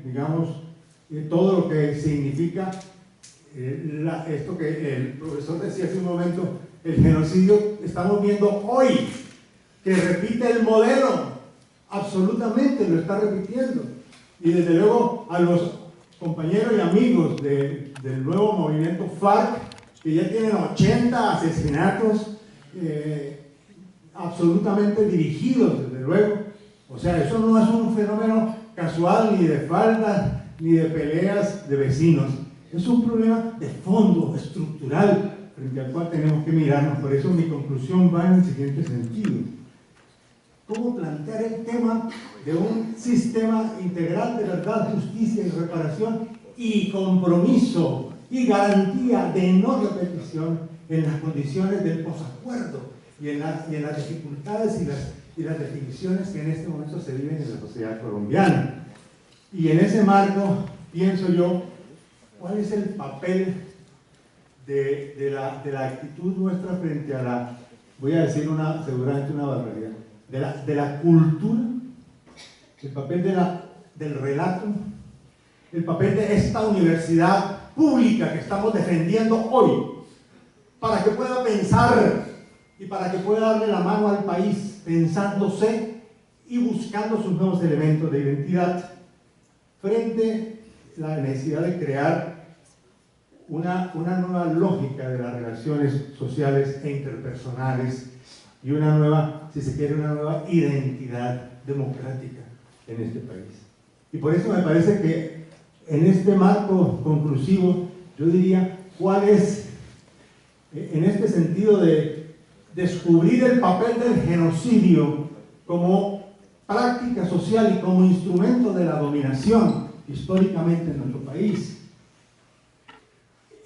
digamos, todo lo que significa esto que el profesor decía hace un momento, el genocidio. Estamos viendo hoy que repite el modelo, absolutamente lo está repitiendo. Y desde luego a los compañeros y amigos del nuevo movimiento FARC, que ya tienen 80 asesinatos absolutamente dirigidos, desde luego. O sea, eso no es un fenómeno casual, ni de faldas, ni de peleas de vecinos. Es un problema de fondo, estructural, frente al cual tenemos que mirarnos. Por eso mi conclusión va en el siguiente sentido. ¿Cómo plantear el tema de un sistema integral de verdad, justicia y reparación y compromiso y garantía de no repetición en las condiciones del posacuerdo y en las dificultades y las definiciones que en este momento se viven en la sociedad colombiana? Y en ese marco, pienso yo, ¿cuál es el papel de la actitud nuestra frente a la, voy a decir seguramente una barbaridad, de la cultura, el papel del relato, el papel de esta universidad pública que estamos defendiendo hoy, para que pueda pensar y para que pueda darle la mano al país, pensándose y buscando sus nuevos elementos de identidad, frente a la necesidad de crear una nueva lógica de las relaciones sociales e interpersonales y una nueva, si se quiere, una nueva identidad democrática en este país. Y por eso me parece que en este marco conclusivo, yo diría, ¿cuál es, en este sentido de descubrir el papel del genocidio como práctica social y como instrumento de la dominación históricamente en nuestro país?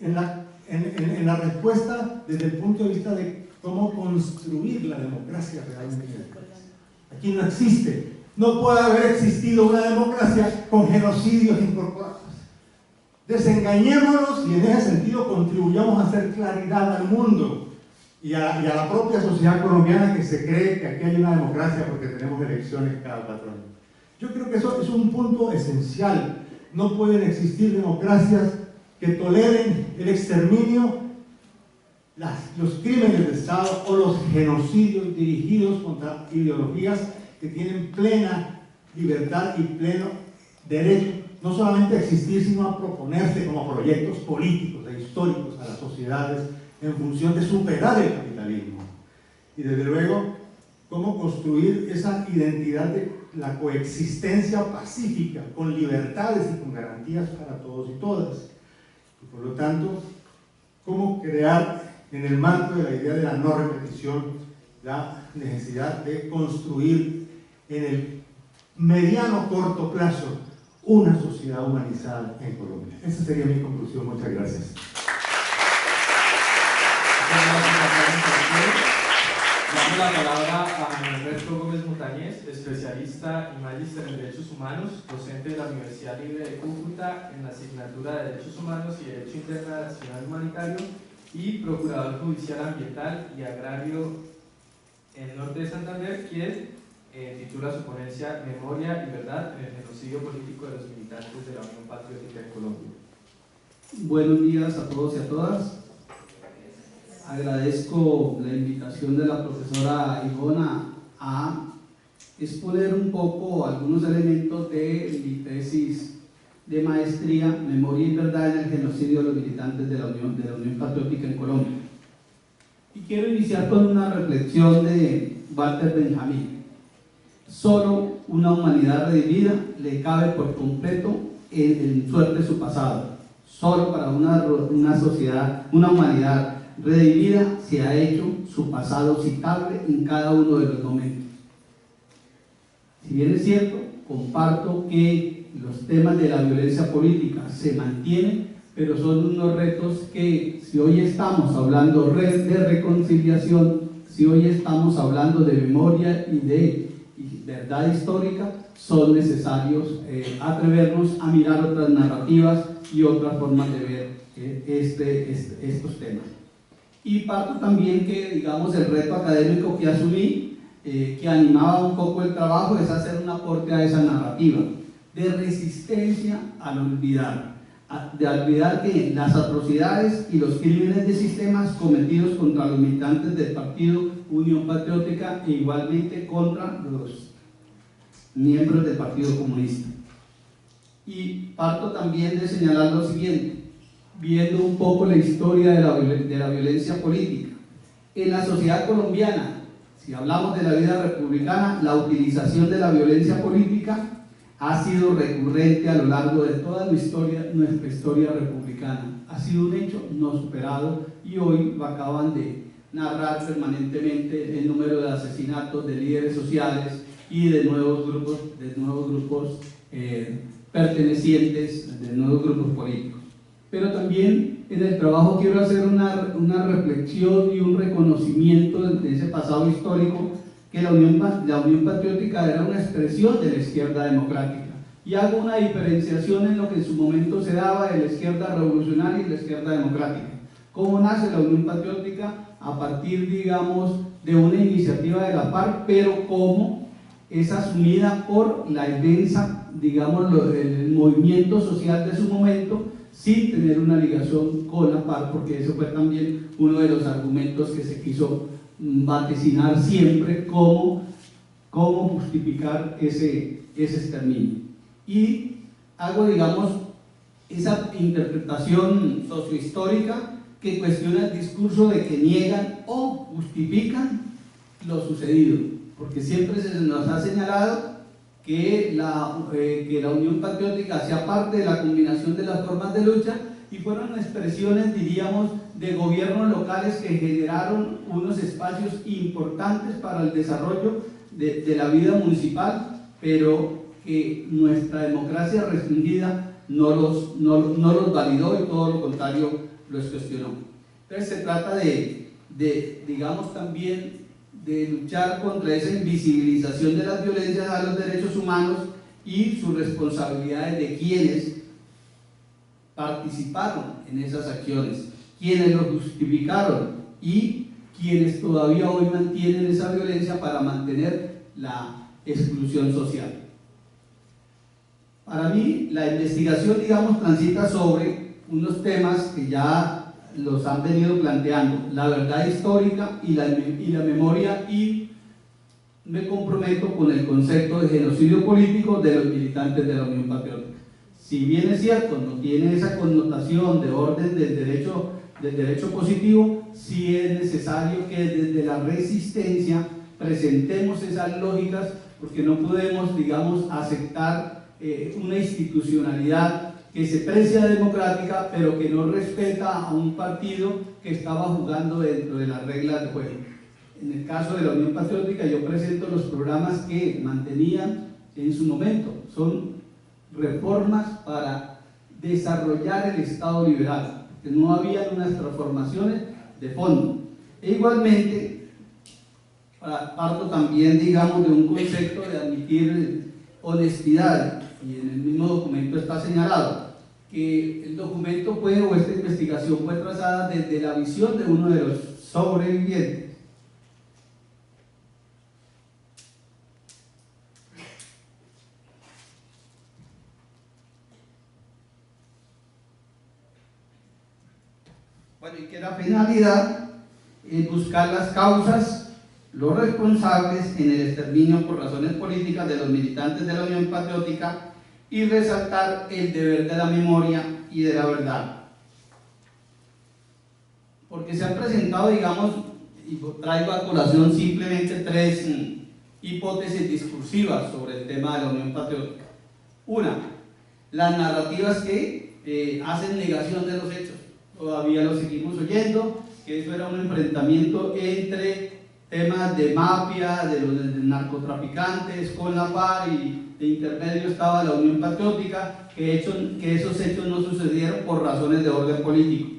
En la respuesta desde el punto de vista de cómo construir la democracia realmente en el país. Aquí no existe, no puede haber existido una democracia con genocidios incorporados. Desengañémonos y en ese sentido contribuyamos a hacer claridad al mundo y a la propia sociedad colombiana, que se cree que aquí hay una democracia porque tenemos elecciones cada 4 años. Yo creo que eso es un punto esencial. No pueden existir democracias que toleren el exterminio, los crímenes de Estado o los genocidios dirigidos contra ideologías que tienen plena libertad y pleno derecho, no solamente a existir, sino a proponerse como proyectos políticos e históricos a las sociedades en función de superar el capitalismo. Y desde luego, cómo construir esa identidad de la coexistencia pacífica, con libertades y con garantías para todos y todas. Y por lo tanto, cómo crear en el marco de la idea de la no repetición la necesidad de construir en el mediano corto plazo una sociedad humanizada en Colombia. Esa sería mi conclusión. Muchas gracias. Damos la palabra a Alberto Gómez Montañez, especialista y magíster en Derechos Humanos, docente de la Universidad Libre de Cúcuta en la asignatura de Derechos Humanos y Derecho Internacional Humanitario y procurador judicial ambiental y agrario en el norte de Santander, quien titula su ponencia Memoria y Verdad en el genocidio político de los militantes de la Unión Patriótica en Colombia. Buenos días a todos y a todas. Agradezco la invitación de la profesora Ivona a exponer un poco algunos elementos de mi tesis de maestría, Memoria y Verdad en el genocidio de los militantes de la Unión Patriótica en Colombia. Y quiero iniciar con una reflexión de Walter Benjamin. Solo una humanidad redimida le cabe por completo en suerte su pasado. Solo para una sociedad, una humanidad redimida se ha hecho su pasado citable en cada uno de los momentos. Si bien es cierto, comparto que los temas de la violencia política se mantienen, pero son unos retos que, si hoy estamos hablando de reconciliación, si hoy estamos hablando de memoria y de verdad histórica, son necesarios atrevernos a mirar otras narrativas y otras formas de ver estos temas. Y parto también que, digamos, el reto académico que asumí, que animaba un poco el trabajo, es hacer un aporte a esa narrativa. de resistencia al olvidar, de olvidar que las atrocidades y los crímenes de sistemas cometidos contra los militantes del partido Unión Patriótica e igualmente contra los miembros del Partido Comunista. Y parto también de señalar lo siguiente, viendo un poco la historia de la violencia política. En la sociedad colombiana, si hablamos de la vida republicana, la utilización de la violencia política ha sido recurrente a lo largo de toda nuestra historia republicana. Ha sido un hecho no superado y hoy lo acaban de narrar permanentemente el número de asesinatos de líderes sociales y de nuevos grupos pertenecientes, de nuevos grupos políticos. Pero también en el trabajo quiero hacer una reflexión y un reconocimiento de ese pasado histórico, que la Unión Patriótica era una expresión de la izquierda democrática, y hago una diferenciación en lo que en su momento se daba de la izquierda revolucionaria y la izquierda democrática. ¿Cómo nace la Unión Patriótica? A partir, digamos, de una iniciativa de la FARC, pero cómo es asumida por la inmensa, digamos, el movimiento social de su momento, sin tener una ligación con la FARC, porque eso fue también uno de los argumentos que se quiso vaticinar siempre, cómo justificar ese exterminio. Y hago, digamos, esa interpretación sociohistórica que cuestiona el discurso de que niegan o justifican lo sucedido, porque siempre se nos ha señalado que la Unión Patriótica hacía parte de la combinación de las formas de lucha y fueron expresiones, diríamos, de gobiernos locales que generaron unos espacios importantes para el desarrollo de la vida municipal, pero que nuestra democracia restringida no los validó y todo lo contrario los cuestionó. Entonces se trata digamos, también de luchar contra esa invisibilización de las violencias a los derechos humanos y sus responsabilidades de quienes participaron en esas acciones, quienes lo justificaron y quienes todavía hoy mantienen esa violencia para mantener la exclusión social. Para mí, la investigación, digamos, transita sobre unos temas que ya los han venido planteando, la verdad histórica y la memoria, y me comprometo con el concepto de genocidio político de los militantes de la Unión Patriótica. Si bien es cierto, no tiene esa connotación de orden del derecho positivo, sí es necesario que desde la resistencia presentemos esas lógicas, porque no podemos, digamos, aceptar una institucionalidad que se precia democrática, pero que no respeta a un partido que estaba jugando dentro de las reglas de juego. En el caso de la Unión Patriótica, yo presento los programas que mantenían en su momento. Son reformas para desarrollar el Estado liberal, que no había unas transformaciones de fondo. E igualmente, parto también, digamos, de un concepto de admitir honestidad, y en el mismo documento está señalado que el documento o esta investigación fue trazada desde la visión de uno de los sobrevivientes. Bueno, y que la finalidad es buscar las causas, los responsables en el exterminio por razones políticas de los militantes de la Unión Patriótica y resaltar el deber de la memoria y de la verdad. Porque se han presentado, digamos, y traigo a colación simplemente tres hipótesis discursivas sobre el tema de la Unión Patriótica. Una, las narrativas que hacen negación de los hechos. Todavía lo seguimos oyendo, que eso era un enfrentamiento entre temas de mafia, de los narcotraficantes con la FARC, y de intermedio estaba la Unión Patriótica, que esos hechos no sucedieron por razones de orden político.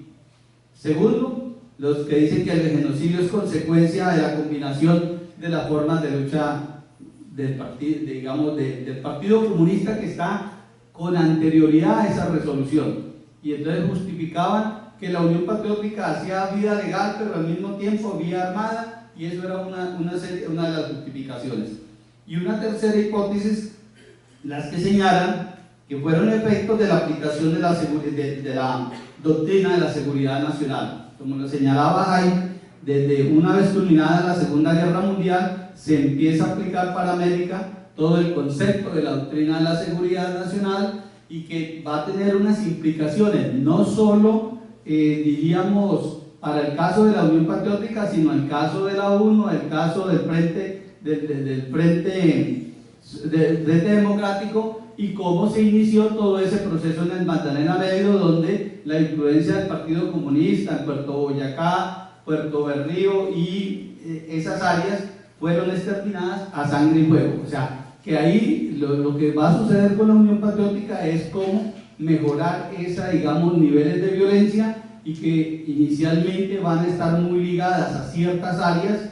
Segundo, los que dicen que el genocidio es consecuencia de la combinación de las formas de lucha del Partido Comunista, que está con anterioridad a esa resolución, y entonces justificaban que la Unión Patriótica hacía vida legal, pero al mismo tiempo vía armada, y eso era una de las justificaciones. Y una tercera hipótesis las que señalan que fueron efectos de la aplicación de la doctrina de la seguridad nacional. Como lo señalaba Jaime, desde una vez culminada la Segunda Guerra Mundial se empieza a aplicar para América todo el concepto de la doctrina de la seguridad nacional, y que va a tener unas implicaciones no solo diríamos para el caso de la Unión Patriótica, sino el caso de la UNO, el caso del Frente Democrático, y cómo se inició todo ese proceso en el Magdalena Medio, donde la influencia del Partido Comunista en Puerto Boyacá, Puerto Berrío y esas áreas fueron exterminadas a sangre y fuego. O sea, que ahí lo que va a suceder con la Unión Patriótica es cómo mejorar digamos, niveles de violencia, y que inicialmente van a estar muy ligadas a ciertas áreas.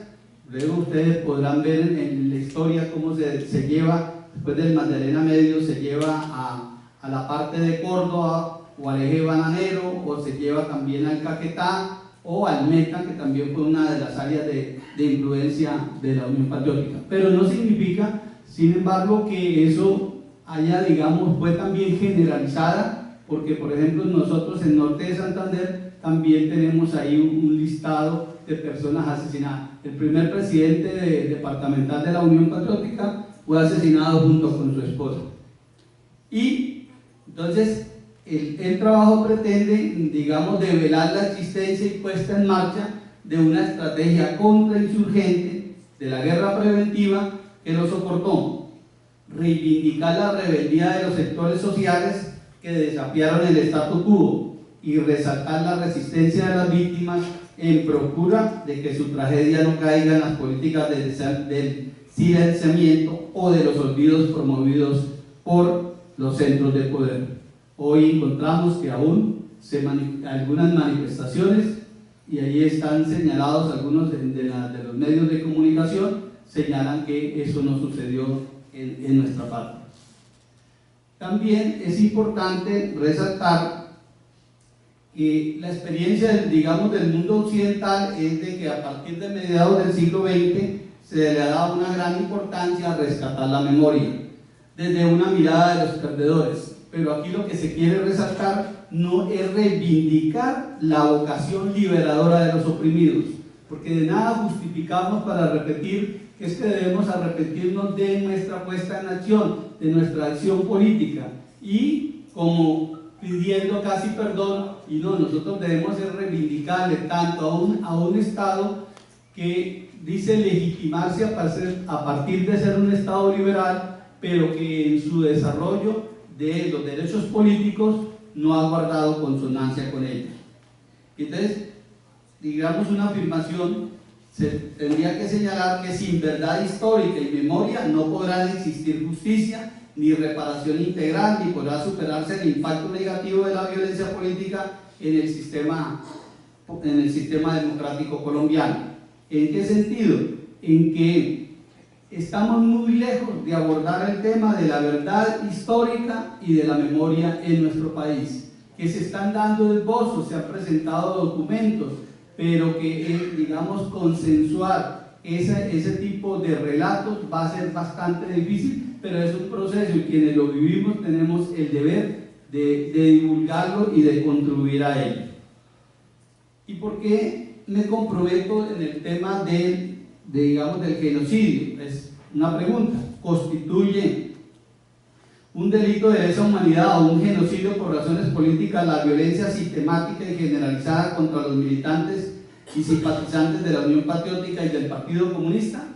Luego ustedes podrán ver en la historia cómo se lleva, después del Magdalena Medio, se lleva a la parte de Córdoba o al eje bananero, o se lleva también al Caquetá o al Meta, que también fue una de las áreas de influencia de la Unión Patriótica. Pero no significa, sin embargo, que eso haya, digamos, fue también generalizada, porque por ejemplo nosotros en Norte de Santander también tenemos ahí un listado de personas asesinadas. El primer presidente departamental de la Unión Patriótica fue asesinado junto con su esposa. Y entonces el trabajo pretende, digamos, develar la existencia y puesta en marcha de una estrategia contrainsurgente de la guerra preventiva que lo soportó, reivindicar la rebeldía de los sectores sociales que desafiaron el statu quo y resaltar la resistencia de las víctimas en procura de que su tragedia no caiga en las políticas del silenciamiento o de los olvidos promovidos por los centros de poder. Hoy encontramos que aún algunas manifestaciones, y ahí están señalados algunos de los medios de comunicación, señalan que eso no sucedió en nuestra parte. También es importante resaltar que la experiencia, digamos, del mundo occidental es de que a partir de mediados del siglo XX se le ha dado una gran importancia a rescatar la memoria desde una mirada de los perdedores. Pero aquí lo que se quiere resaltar no es reivindicar la vocación liberadora de los oprimidos, porque de nada justificamos para repetir que es que debemos arrepentirnos de nuestra puesta en acción, de nuestra acción política, y como pidiendo casi perdón, y no, nosotros debemos reivindicarle tanto a un Estado que dice legitimarse a partir de ser un Estado liberal, pero que en su desarrollo de los derechos políticos no ha guardado consonancia con ellos. Entonces, digamos, una afirmación se tendría que señalar que sin verdad histórica y memoria no podrá existir justicia ni reparación integral, ni podrá superarse el impacto negativo de la violencia política en el sistema democrático colombiano. ¿En qué sentido? En que estamos muy lejos de abordar el tema de la verdad histórica y de la memoria en nuestro país, que se están dando esbozos, se han presentado documentos, pero que, digamos, consensuar ese tipo de relatos va a ser bastante difícil, pero es un proceso y quienes lo vivimos tenemos el deber de divulgarlo y de contribuir a ello. ¿Y por qué me comprometo en el tema del genocidio? Es una pregunta. ¿Constituye un delito de lesa humanidad o un genocidio por razones políticas la violencia sistemática y generalizada contra los militantes y simpatizantes de la Unión Patriótica y del Partido Comunista?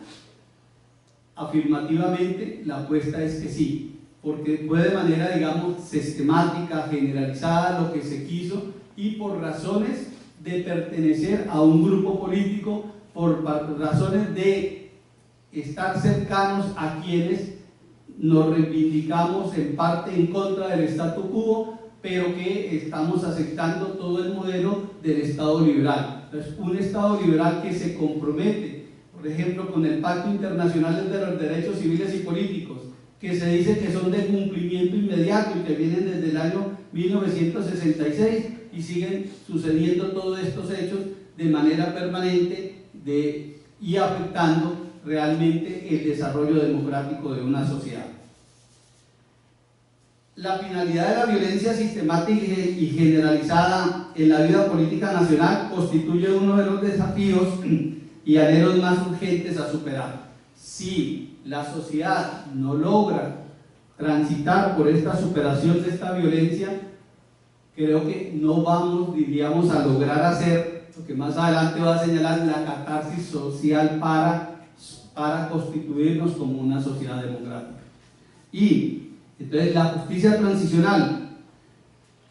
Afirmativamente, la apuesta es que sí, porque fue de manera, digamos, sistemática, generalizada lo que se quiso, y por razones de pertenecer a un grupo político, por razones de estar cercanos a quienes nos reivindicamos en parte en contra del statu quo, pero que estamos aceptando todo el modelo del Estado liberal. Entonces, un Estado liberal que se compromete, por ejemplo, con el Pacto Internacional de los Derechos Civiles y Políticos, que se dice que son de cumplimiento inmediato y que vienen desde el año 1966 y siguen sucediendo todos estos hechos de manera permanente y afectando realmente el desarrollo democrático de una sociedad. la finalidad de la violencia sistemática y generalizada en la vida política nacional constituye uno de los desafíos y anhelos más urgentes a superar. Si la sociedad no logra transitar por esta superación de esta violencia, creo que no vamos, diríamos, a lograr hacer lo que más adelante va a señalar, la catarsis social para constituirnos como una sociedad democrática. Y entonces la justicia transicional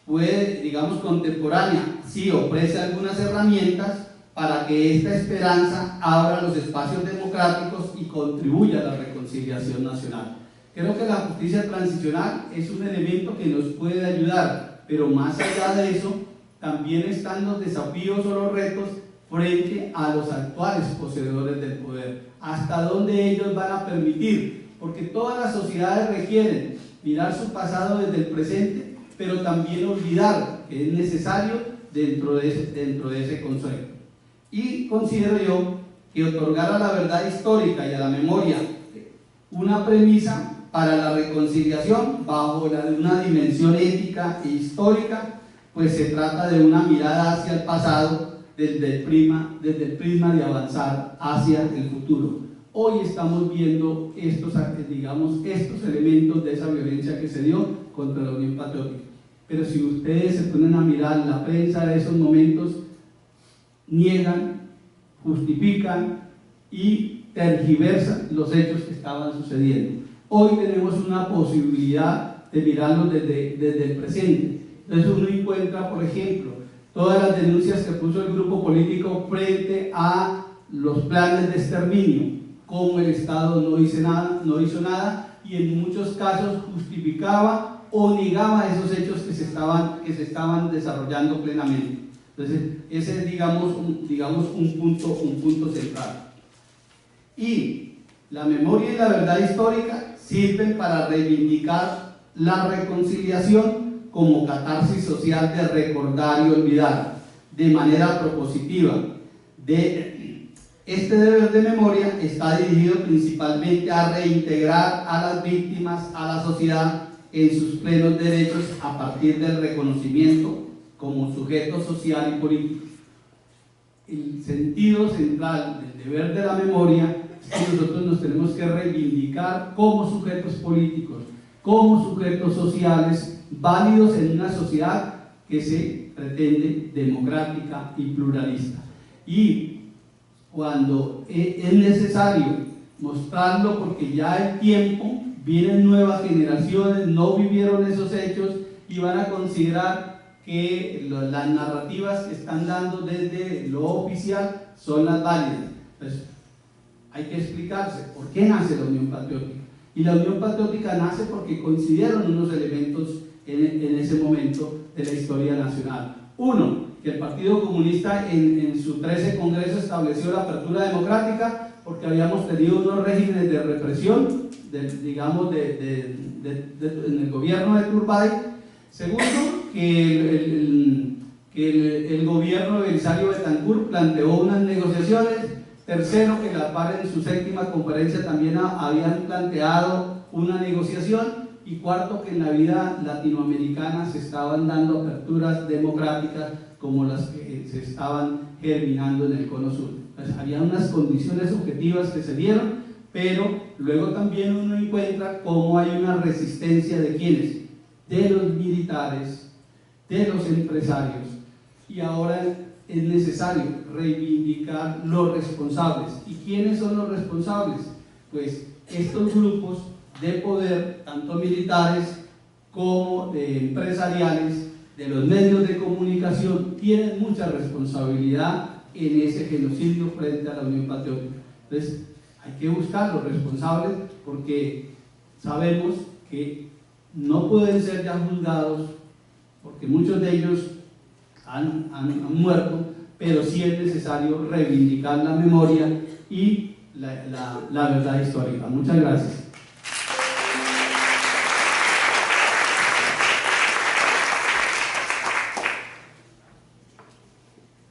puede, digamos, contemporánea, sí ofrece algunas herramientas para que esta esperanza abra los espacios democráticos y contribuya a la reconciliación nacional. Creo que la justicia transicional es un elemento que nos puede ayudar, pero más allá de eso, también están los desafíos o los retos frente a los actuales poseedores del poder. Hasta dónde ellos van a permitir, porque todas las sociedades requieren mirar su pasado desde el presente, pero también olvidar que es necesario dentro de ese concepto. Y considero yo que otorgar a la verdad histórica y a la memoria una premisa para la reconciliación bajo una dimensión ética e histórica, pues se trata de una mirada hacia el pasado desde el prisma de avanzar hacia el futuro. Hoy estamos viendo estos elementos de esa violencia que se dio contra la Unión Patriótica. Pero si ustedes se ponen a mirar la prensa de esos momentos, niegan, justifican y tergiversan los hechos que estaban sucediendo. Hoy tenemos una posibilidad de mirarlos desde el presente. Entonces uno encuentra, por ejemplo, todas las denuncias que puso el grupo político frente a los planes de exterminio, cómo el Estado no hizo nada y en muchos casos justificaba o negaba esos hechos que se estaban desarrollando plenamente. Entonces ese es, digamos un punto central. Y la memoria y la verdad histórica sirven para reivindicar la reconciliación como catarsis social de recordar y olvidar de manera propositiva. Este deber de memoria está dirigido principalmente a reintegrar a las víctimas a la sociedad en sus plenos derechos a partir del reconocimiento como sujeto social y político. El sentido central del deber de la memoria es que nosotros nos tenemos que reivindicar como sujetos políticos, como sujetos sociales válidos en una sociedad que se pretende democrática y pluralista. Y cuando es necesario mostrarlo, porque ya el tiempo, vienen nuevas generaciones, no vivieron esos hechos y van a considerar que las narrativas que están dando desde lo oficial son las válidas. Entonces, hay que explicarse por qué nace la Unión Patriótica. Y la Unión Patriótica nace porque coincidieron unos elementos en ese momento de la historia nacional. Uno, que el Partido Comunista en su 13 Congreso estableció la apertura democrática porque habíamos tenido unos regímenes de represión, en el gobierno de Turbay. Segundo, que el gobierno de Belisario Betancur planteó unas negociaciones. Tercero, que la FARC en su 7ª conferencia también habían planteado una negociación. Y cuarto, que en la vida latinoamericana se estaban dando aperturas democráticas como las que se estaban germinando en el Cono Sur. Entonces, había unas condiciones objetivas que se dieron, pero luego también uno encuentra cómo hay una resistencia de quienes, de los militares, de los empresarios, y ahora es necesario reivindicar los responsables. ¿Y quiénes son los responsables? Pues estos grupos de poder, tanto militares como empresariales, de los medios de comunicación, tienen mucha responsabilidad en ese genocidio frente a la Unión Patriótica. Entonces hay que buscar los responsables, porque sabemos que no pueden ser ya juzgados, porque muchos de ellos han muerto, pero sí es necesario reivindicar la memoria y la verdad histórica. Muchas gracias.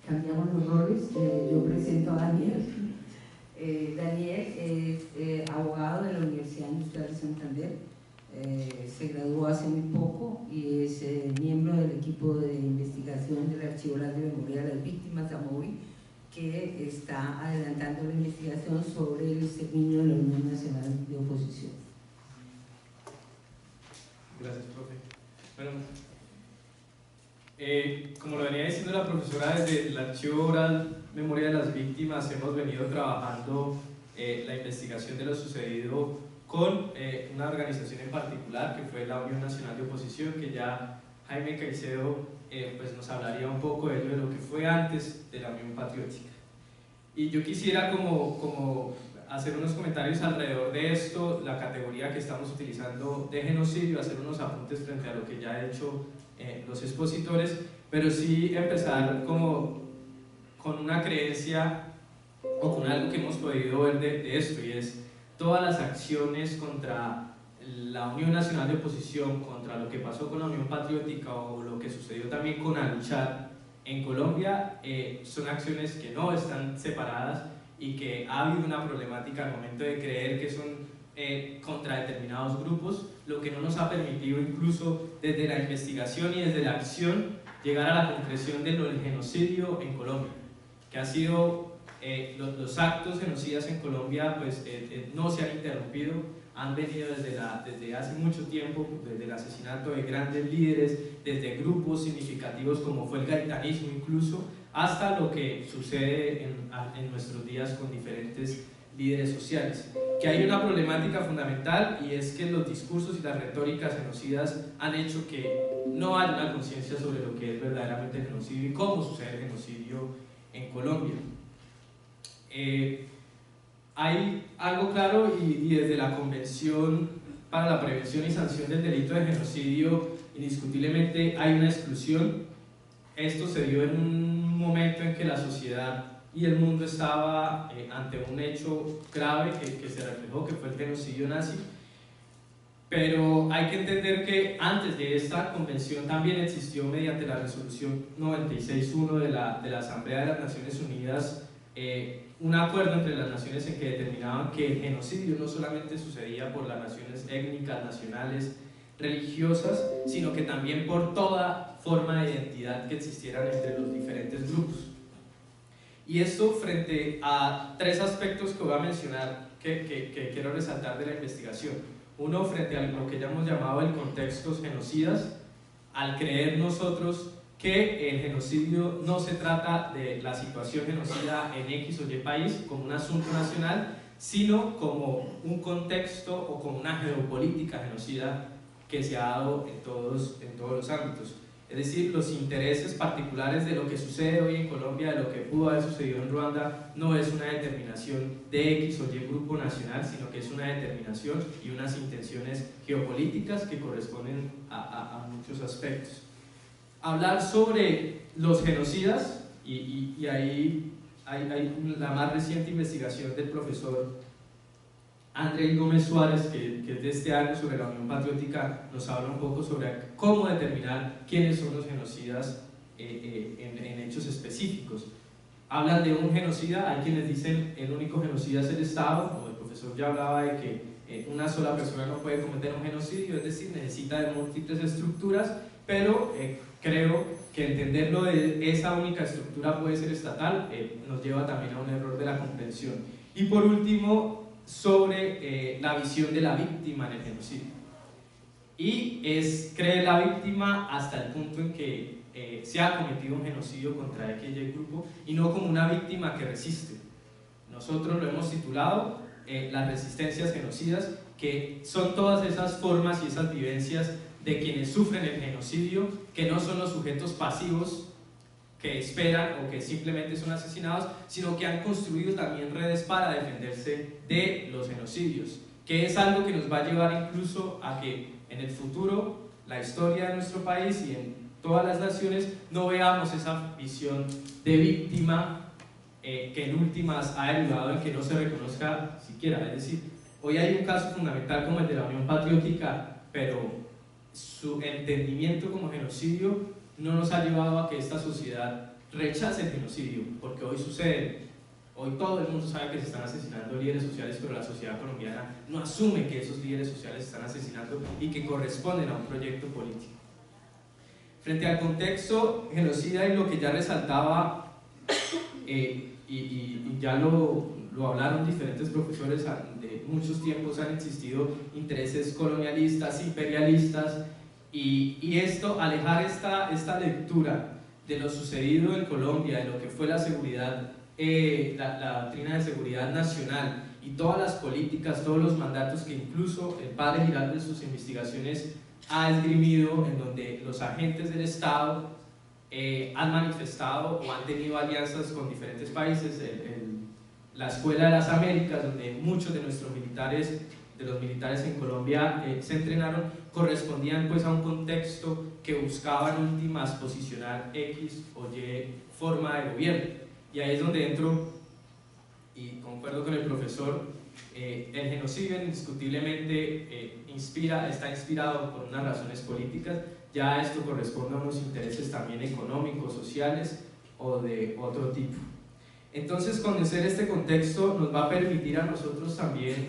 Cambiamos los roles. Yo presento a Daniel. Daniel es abogado de la Universidad Industrial de Santander. Se graduó hace muy poco equipo de investigación del Archivo de Memoria de las Víctimas, AMOVI, que está adelantando la investigación sobre el exterminio de la Unión Nacional de Oposición. Gracias, profe. Bueno, como lo venía diciendo la profesora, desde el Archivo Oral Memoria de las Víctimas hemos venido trabajando la investigación de lo sucedido con una organización en particular, que fue la Unión Nacional de Oposición, que ya Jaime Caicedo pues nos hablaría un poco de ello, de lo que fue antes de la Unión Patriótica. Y yo quisiera como hacer unos comentarios alrededor de esto, la categoría que estamos utilizando de genocidio, hacer unos apuntes frente a lo que ya han hecho los expositores, pero sí empezar como con una creencia o con algo que hemos podido ver de esto, y es todas las acciones contra la Unión Nacional de Oposición, contra lo que pasó con la Unión Patriótica o lo que sucedió también con Aluchar en Colombia, son acciones que no están separadas y que ha habido una problemática al momento de creer que son contra determinados grupos, lo que no nos ha permitido incluso desde la investigación y desde la acción llegar a la concreción del genocidio en Colombia, que ha sido los actos genocidas en Colombia pues no se han interrumpido, han venido desde hace mucho tiempo, desde el asesinato de grandes líderes, desde grupos significativos como fue el gaitanismo incluso, hasta lo que sucede en nuestros días con diferentes líderes sociales. Que hay una problemática fundamental, y es que los discursos y las retóricas genocidas han hecho que no haya una conciencia sobre lo que es verdaderamente el genocidio y cómo sucede el genocidio en Colombia. Hay algo claro, y desde la Convención para la Prevención y Sanción del Delito de Genocidio indiscutiblemente hay una exclusión. Esto se dio en un momento en que la sociedad y el mundo estaba ante un hecho grave que se reflejó, que fue el genocidio nazi, pero hay que entender que antes de esta convención también existió, mediante la resolución 96.1 de la Asamblea de las Naciones Unidas, un acuerdo entre las naciones en que determinaban que el genocidio no solamente sucedía por las naciones étnicas, nacionales, religiosas, sino que también por toda forma de identidad que existieran entre los diferentes grupos. Y esto frente a tres aspectos que voy a mencionar que quiero resaltar de la investigación. Uno, frente a lo que ya hemos llamado el contextos genocidas, al creer nosotros que el genocidio no se trata de la situación genocida en X o Y país como un asunto nacional, sino como un contexto o como una geopolítica genocida que se ha dado en todos los ámbitos. Es decir, los intereses particulares de lo que sucede hoy en Colombia, de lo que pudo haber sucedido en Ruanda, no es una determinación de X o Y grupo nacional, sino que es una determinación y unas intenciones geopolíticas que corresponden a muchos aspectos. Hablar sobre los genocidas, y ahí hay la más reciente investigación del profesor Andrés Gómez Suárez, que es de este año, sobre la Unión Patriótica, nos habla un poco sobre cómo determinar quiénes son los genocidas en hechos específicos. Hablan de un genocida, hay quienes dicen el único genocida es el Estado, como el profesor ya hablaba de que una sola persona no puede cometer un genocidio, es decir, necesita de múltiples estructuras, pero creo que entenderlo de esa única estructura puede ser estatal, nos lleva también a un error de la comprensión. Y por último, sobre la visión de la víctima en el genocidio. Y cree la víctima hasta el punto en que se ha cometido un genocidio contra aquel grupo, y no como una víctima que resiste. Nosotros lo hemos titulado las resistencias genocidas, que son todas esas formas y esas vivencias de quienes sufren el genocidio, que no son los sujetos pasivos que esperan o que simplemente son asesinados, sino que han construido también redes para defenderse de los genocidios, que es algo que nos va a llevar incluso a que en el futuro la historia de nuestro país y en todas las naciones no veamos esa visión de víctima que en últimas ha derivado en que no se reconozca siquiera. Es decir, hoy hay un caso fundamental como el de la Unión Patriótica, pero su entendimiento como genocidio no nos ha llevado a que esta sociedad rechace el genocidio, porque hoy sucede, hoy todo el mundo sabe que se están asesinando líderes sociales, pero la sociedad colombiana no asume que esos líderes sociales se están asesinando y que corresponden a un proyecto político. Frente al contexto genocida y lo que ya resaltaba, y ya lo hablaron diferentes profesores, de muchos tiempos han existido intereses colonialistas, imperialistas, y esto, alejar esta lectura de lo sucedido en Colombia, de lo que fue la seguridad, la doctrina de seguridad nacional y todas las políticas, todos los mandatos que incluso el padre Giraldo en sus investigaciones ha esgrimido, en donde los agentes del Estado han manifestado o han tenido alianzas con diferentes países. La Escuela de las Américas, donde muchos de nuestros militares, de los militares en Colombia se entrenaron, correspondían pues a un contexto que buscaba en últimas posicionar X o Y forma de gobierno. Y ahí es donde entro y concuerdo con el profesor. El genocidio indiscutiblemente está inspirado por unas razones políticas. Ya esto corresponde a unos intereses también económicos, sociales o de otro tipo. Entonces, conocer este contexto nos va a permitir a nosotros también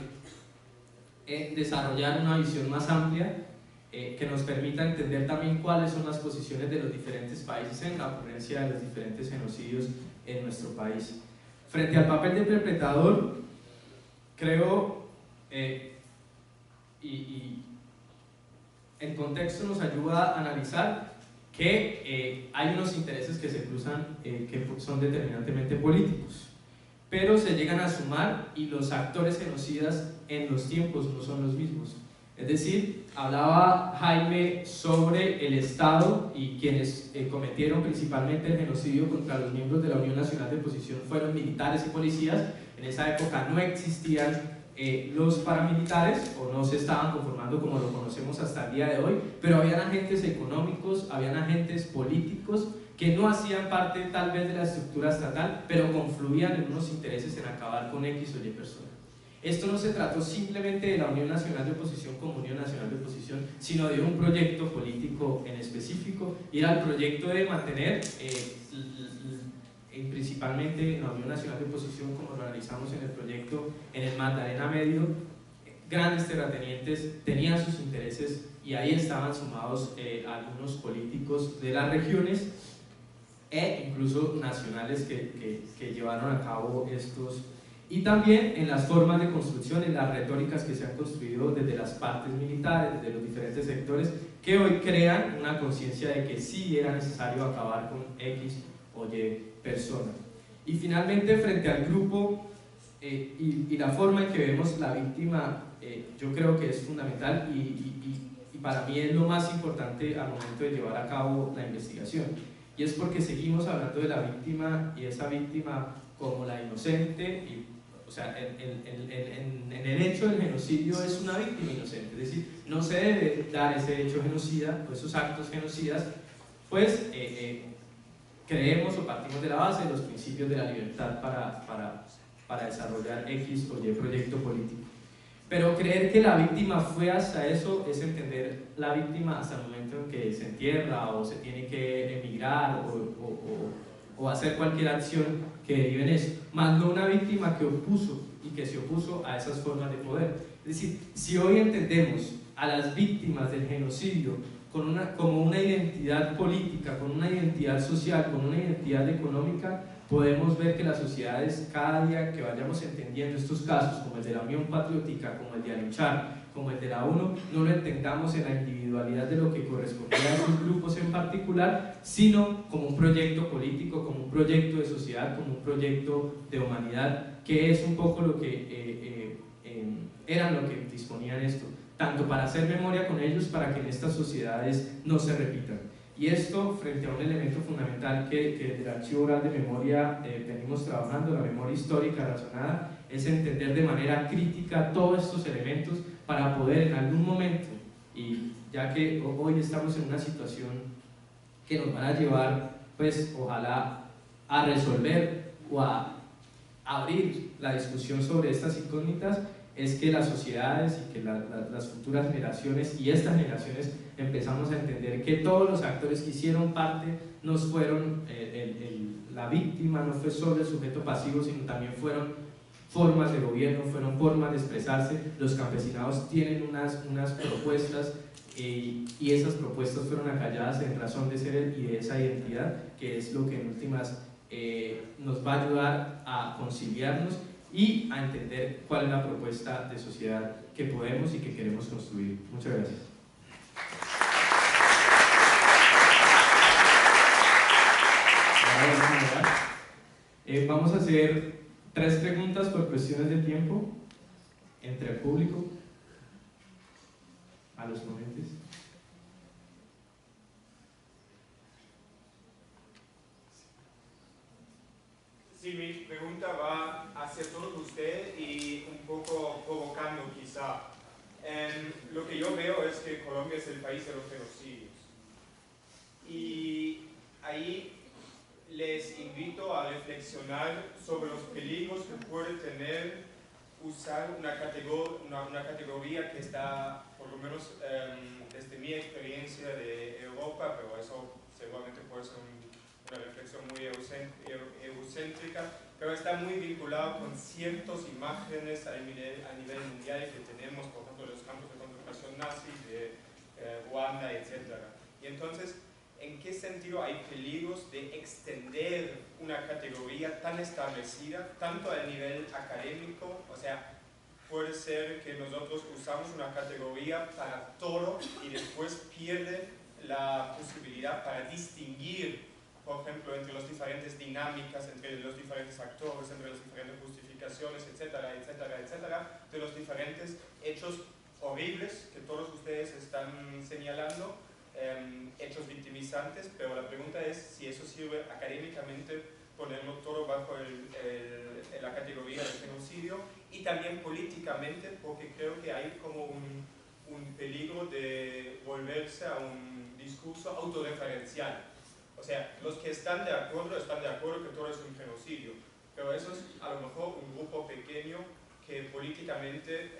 desarrollar una visión más amplia que nos permita entender también cuáles son las posiciones de los diferentes países en la ocurrencia de los diferentes genocidios en nuestro país. Frente al papel del perpetrador, creo, y el contexto nos ayuda a analizar que hay unos intereses que se cruzan, que son determinantemente políticos, pero se llegan a sumar y los actores genocidas en los tiempos no son los mismos. Es decir, hablaba Jaime sobre el Estado, y quienes cometieron principalmente el genocidio contra los miembros de la Unión Nacional de Oposición fueron militares y policías. En esa época no existían los paramilitares, o no se estaban conformando como lo conocemos hasta el día de hoy, pero habían agentes económicos, habían agentes políticos que no hacían parte tal vez de la estructura estatal, pero confluían en unos intereses en acabar con X o Y personas. Esto no se trató simplemente de la Unión Nacional de Oposición como Unión Nacional de Oposición, sino de un proyecto político en específico, y era el proyecto de mantener principalmente en la Unión Nacional de Oposición, como lo analizamos en el proyecto, en el Magdalena Medio, grandes terratenientes tenían sus intereses, y ahí estaban sumados algunos políticos de las regiones e incluso nacionales que llevaron a cabo estos. Y también en las formas de construcción, en las retóricas que se han construido desde las partes militares, desde los diferentes sectores, que hoy crean una conciencia de que sí era necesario acabar con X o Y persona. Y finalmente, frente al grupo y la forma en que vemos la víctima, yo creo que es fundamental y para mí es lo más importante al momento de llevar a cabo la investigación. Y es porque seguimos hablando de la víctima, y esa víctima como la inocente, o sea, en el hecho del genocidio es una víctima inocente, es decir, no se debe dar ese hecho genocida, o esos actos genocidas, pues creemos o partimos de la base de los principios de la libertad para desarrollar X o Y proyecto político. Pero creer que la víctima fue hasta eso es entender la víctima hasta el momento en que se entierra o se tiene que emigrar o hacer cualquier acción que derive en eso, más no una víctima que opuso y que se opuso a esas formas de poder. Es decir, si hoy entendemos a las víctimas del genocidio como una identidad política, con una identidad social, con una identidad económica, podemos ver que las sociedades, cada día que vayamos entendiendo estos casos, como el de la Unión Patriótica, como el de Aluchar, como el de la UNO, no lo entendamos en la individualidad de lo que correspondía a esos grupos en particular, sino como un proyecto político, como un proyecto de sociedad, como un proyecto de humanidad, que es un poco lo que eran lo que disponían esto, tanto para hacer memoria con ellos, para que en estas sociedades no se repitan. Y esto, frente a un elemento fundamental que desde el Archivo Oral de Memoria venimos trabajando, la memoria histórica razonada, es entender de manera crítica todos estos elementos para poder en algún momento, y ya que hoy estamos en una situación que nos van a llevar, pues ojalá, a resolver o a abrir la discusión sobre estas incógnitas, es que las sociedades y que las futuras generaciones y estas generaciones empezamos a entender que todos los actores que hicieron parte no fueron la víctima, no fue solo el sujeto pasivo, sino también fueron formas de gobierno, fueron formas de expresarse. Los campesinados tienen unas propuestas y esas propuestas fueron acalladas en razón de ser y de esa identidad, que es lo que en últimas nos va a ayudar a conciliarnos y a entender cuál es la propuesta de sociedad que podemos y que queremos construir. Muchas gracias. Vamos a hacer 3 preguntas por cuestiones de tiempo entre el público a los ponentes. Sí, mi pregunta va hacia todos ustedes y un poco provocando quizá. Lo que yo veo es que Colombia es el país de los genocidios. Y ahí les invito a reflexionar sobre los peligros que puede tener usar una categoría que está, por lo menos desde mi experiencia de Europa, pero eso seguramente puede ser una reflexión muy egocéntrica, pero está muy vinculado con ciertas imágenes a nivel mundial que tenemos, por ejemplo, de los campos de concentración nazis, de Ruanda, etc. Y entonces, ¿en qué sentido hay peligros de extender una categoría tan establecida, tanto a nivel académico? O sea, puede ser que nosotros usamos una categoría para todo y después pierde la posibilidad para distinguir, por ejemplo, entre las diferentes dinámicas, entre los diferentes actores, entre las diferentes justificaciones, etcétera, etcétera, etcétera, de los diferentes hechos horribles que todos ustedes están señalando, hechos victimizantes, pero la pregunta es si eso sirve académicamente ponerlo todo bajo la categoría de genocidio, y también políticamente, porque creo que hay como un peligro de volverse a un discurso autorreferencial. O sea, los que están de acuerdo que todo es un genocidio, pero eso es a lo mejor un grupo pequeño que políticamente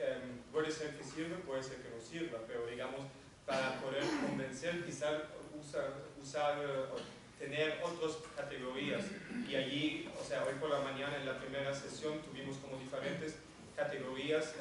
puede ser que sirva, puede ser que no sirva, pero digamos, para poder convencer, quizás tener otras categorías. Y allí, o sea, hoy por la mañana en la primera sesión tuvimos como diferentes categorías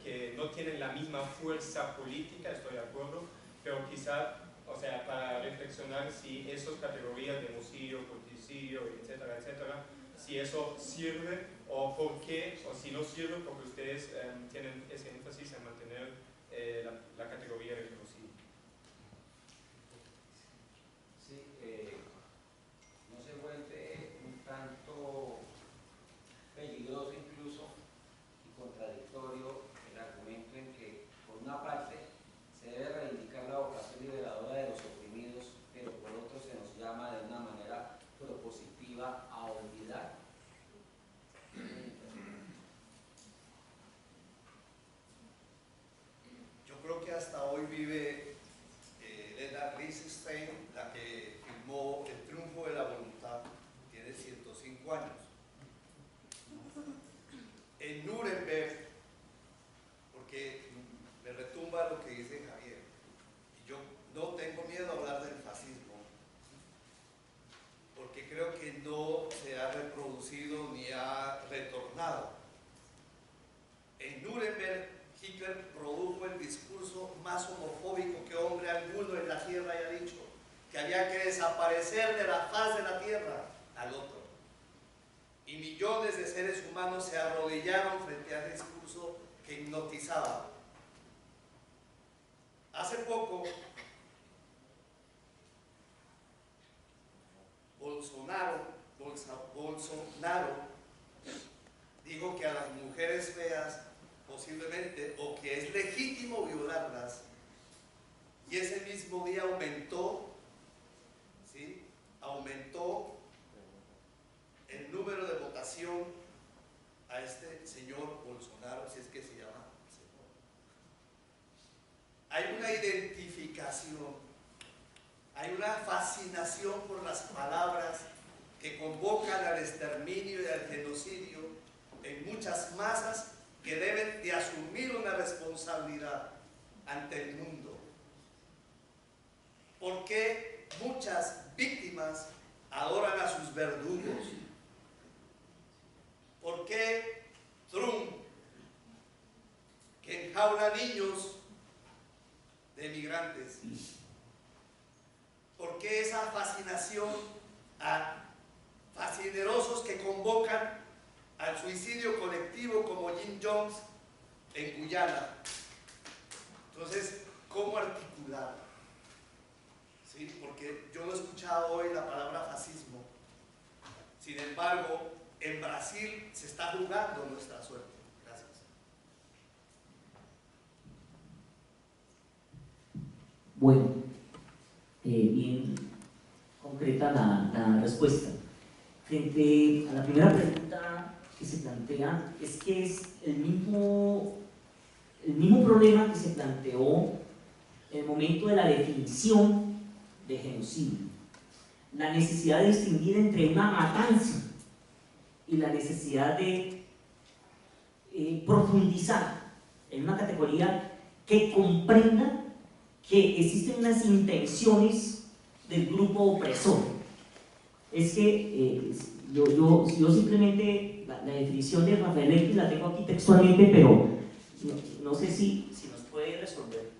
que no tienen la misma fuerza política, estoy de acuerdo, pero quizá, o sea, para reflexionar si esas categorías de homicidio, politicidio, etcétera, etcétera, si eso sirve o por qué, o si no sirve porque ustedes tienen ese énfasis en mantener la categoría de genocidio. Sí, no se vuelve un tanto peligroso incluso y contradictorio el argumento en que, por una parte, se debe reivindicar la vocación liberadora de los oprimidos, pero por otro se nos llama de una manera propositiva a olvidar. Yo creo que hasta hoy vive Elena Riefenstahl, la que filmó El triunfo de la voluntad, tiene 105 años. En Nuremberg, porque me retumba lo que dice Javier, y yo no tengo miedo a hablar del fascismo, porque creo que no se ha reproducido ni ha retornado. En Nuremberg, Hitler produjo el discurso más homofóbico que hombre alguno en la tierra haya dicho, que había que desaparecer de la faz de la tierra al otro. Y millones de seres humanos se arrodillaron frente a ese discurso que hipnotizaba. Hace poco, Bolsonaro dijo que a las mujeres feas posiblemente, o que es legítimo violarlas, y ese mismo día aumentó, ¿sí? Aumentó el número de votación a este señor Bolsonaro, si es que se llama señor. Hay una identificación, hay una fascinación por las palabras que convocan al exterminio y al genocidio en muchas masas que deben de asumir una responsabilidad ante el mundo. ¿Por qué muchas víctimas adoran a sus verdugos? ¿Por qué Trump, que enjaula niños, de migrantes? ¿Por qué esa fascinación a fascinerosos que convocan al suicidio colectivo como Jim Jones en Guyana? Entonces, ¿cómo articular? ¿Sí? Porque yo no he escuchado hoy la palabra fascismo. Sin embargo, en Brasil se está jugando nuestra suerte. Gracias. Bueno, bien concreta la respuesta. Frente a la primera pregunta que se plantea, es que es el mismo problema que se planteó en el momento de la definición de genocidio. La necesidad de distinguir entre una matanza y la necesidad de profundizar en una categoría que comprenda que existen unas intenciones del grupo opresor. Es que yo simplemente, la definición de Rafael X la tengo aquí textualmente, pero no sé si nos puede resolver.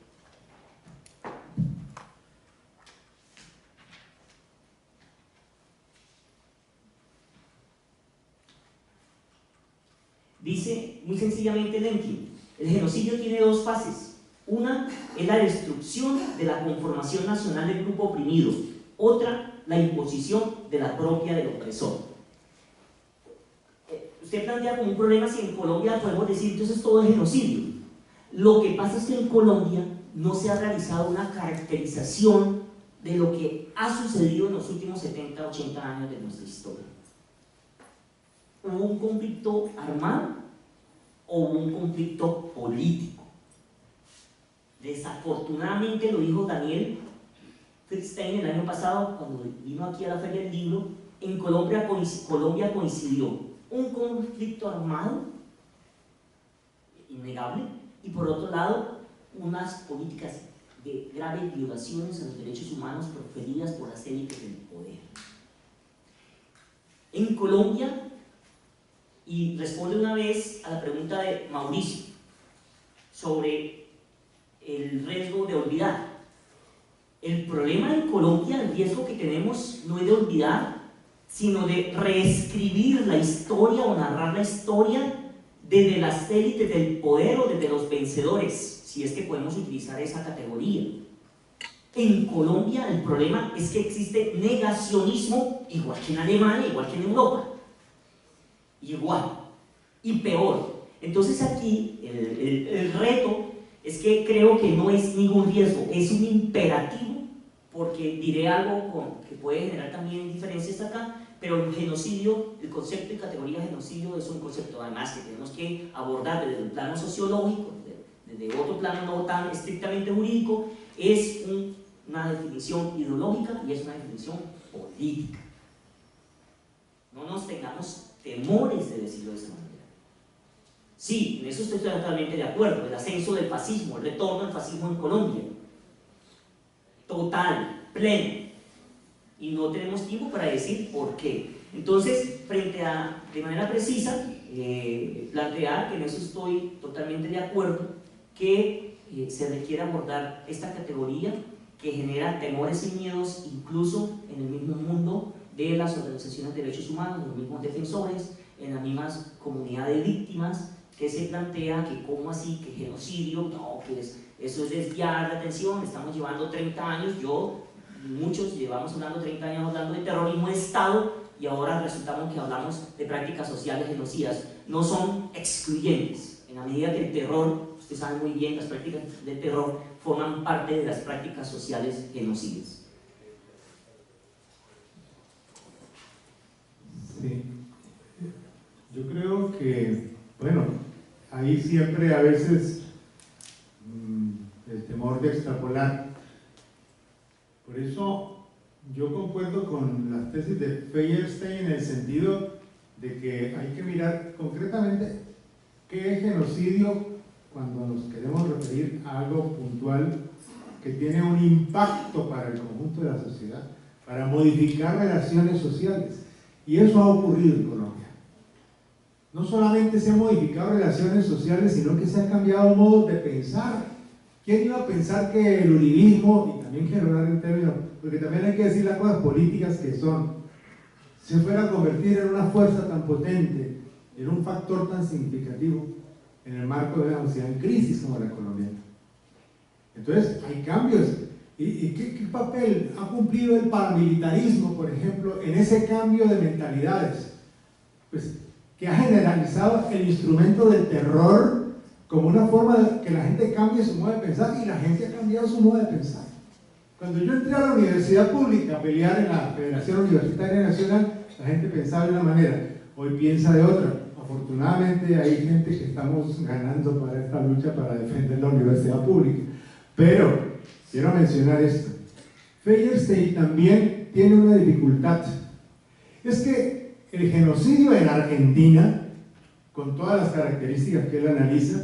Dice muy sencillamente Lemkin: el genocidio tiene dos fases. Una es la destrucción de la conformación nacional del grupo oprimido, otra la imposición de la propia del opresor. Usted plantea como un problema si en Colombia podemos decir entonces todo es genocidio. Lo que pasa es que en Colombia no se ha realizado una caracterización de lo que ha sucedido en los últimos 70, 80 años de nuestra historia. ¿Hubo un conflicto armado o hubo un conflicto político? Desafortunadamente, lo dijo Daniel Friedstein el año pasado cuando vino aquí a la Feria del Libro, en Colombia coincidió un conflicto armado innegable y por otro lado unas políticas de graves violaciones a los derechos humanos proferidas por las élites del poder. En Colombia, y responde una vez a la pregunta de Mauricio sobre el riesgo de olvidar. El problema en Colombia, el riesgo que tenemos no es de olvidar, sino de reescribir la historia o narrar la historia desde las élites del poder o desde los vencedores, si es que podemos utilizar esa categoría. En Colombia el problema es que existe negacionismo, igual que en Alemania, igual que en Europa. Igual y peor. Entonces aquí el reto es que creo que no es ningún riesgo, es un imperativo, porque diré algo que puede generar también diferencias acá, pero el genocidio, el concepto y categoría de genocidio es un concepto además que tenemos que abordar desde el plano sociológico, desde otro plano no tan estrictamente jurídico, es una definición ideológica y es una definición política. No nos tengamos temores de decirlo de esa manera. Sí, en eso estoy totalmente de acuerdo, el ascenso del fascismo, el retorno del fascismo en Colombia, total, pleno, y no tenemos tiempo para decir por qué. Entonces, de manera precisa, plantear que en eso estoy totalmente de acuerdo, que se requiere abordar esta categoría que genera temores y miedos incluso en el mismo mundo de las organizaciones de derechos humanos, los mismos defensores, en las mismas comunidades de víctimas, que se plantea que cómo así, que genocidio, no, que eso es desviar la atención, estamos llevando 30 años, muchos llevamos hablando 30 años hablando de terrorismo de Estado y ahora resultamos que hablamos de prácticas sociales genocidas. No son excluyentes, en la medida que el terror, ustedes saben muy bien, las prácticas de terror forman parte de las prácticas sociales genocidas. Sí, yo creo que, bueno, ahí siempre a veces el temor de extrapolar. Por eso yo concuerdo con las tesis de Feuerstein en el sentido de que hay que mirar concretamente qué es genocidio cuando nos queremos referir a algo puntual que tiene un impacto para el conjunto de la sociedad, para modificar relaciones sociales. Y eso ha ocurrido en Colombia. No solamente se han modificado relaciones sociales, sino que se han cambiado modos de pensar ¿Quién iba a pensar que el uribismo, y también quiero hablar en términos, porque también hay que decir las cosas políticas que son, se fuera a convertir en una fuerza tan potente, en un factor tan significativo en el marco de una sociedad en crisis como la colombiana? Entonces, hay cambios. ¿Y qué papel ha cumplido el paramilitarismo, por ejemplo, en ese cambio de mentalidades? Pues, que ha generalizado el instrumento del terror como una forma de que la gente cambie su modo de pensar, y la gente ha cambiado su modo de pensar. Cuando yo entré a la universidad pública a pelear en la Federación Universitaria Nacional, la gente pensaba de una manera, hoy piensa de otra. Afortunadamente hay gente que estamos ganando para esta lucha para defender la universidad pública. Pero quiero mencionar esto. Feyerstein también tiene una dificultad. Es que el genocidio en Argentina, con todas las características que él analiza,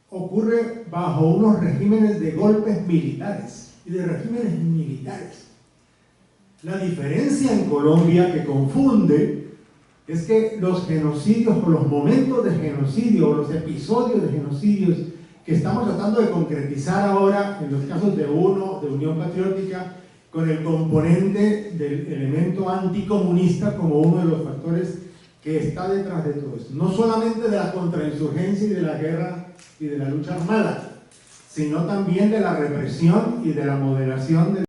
ocurre bajo unos regímenes de golpes militares y de regímenes militares. La diferencia en Colombia que confunde es que los genocidios, o los momentos de genocidio, o los episodios de genocidios que estamos tratando de concretizar ahora en los casos de Unión Patriótica, con el componente del elemento anticomunista como uno de los factores que está detrás de todo esto. No solamente de la contrainsurgencia y de la guerra y de la lucha armada, sino también de la represión y de la moderación de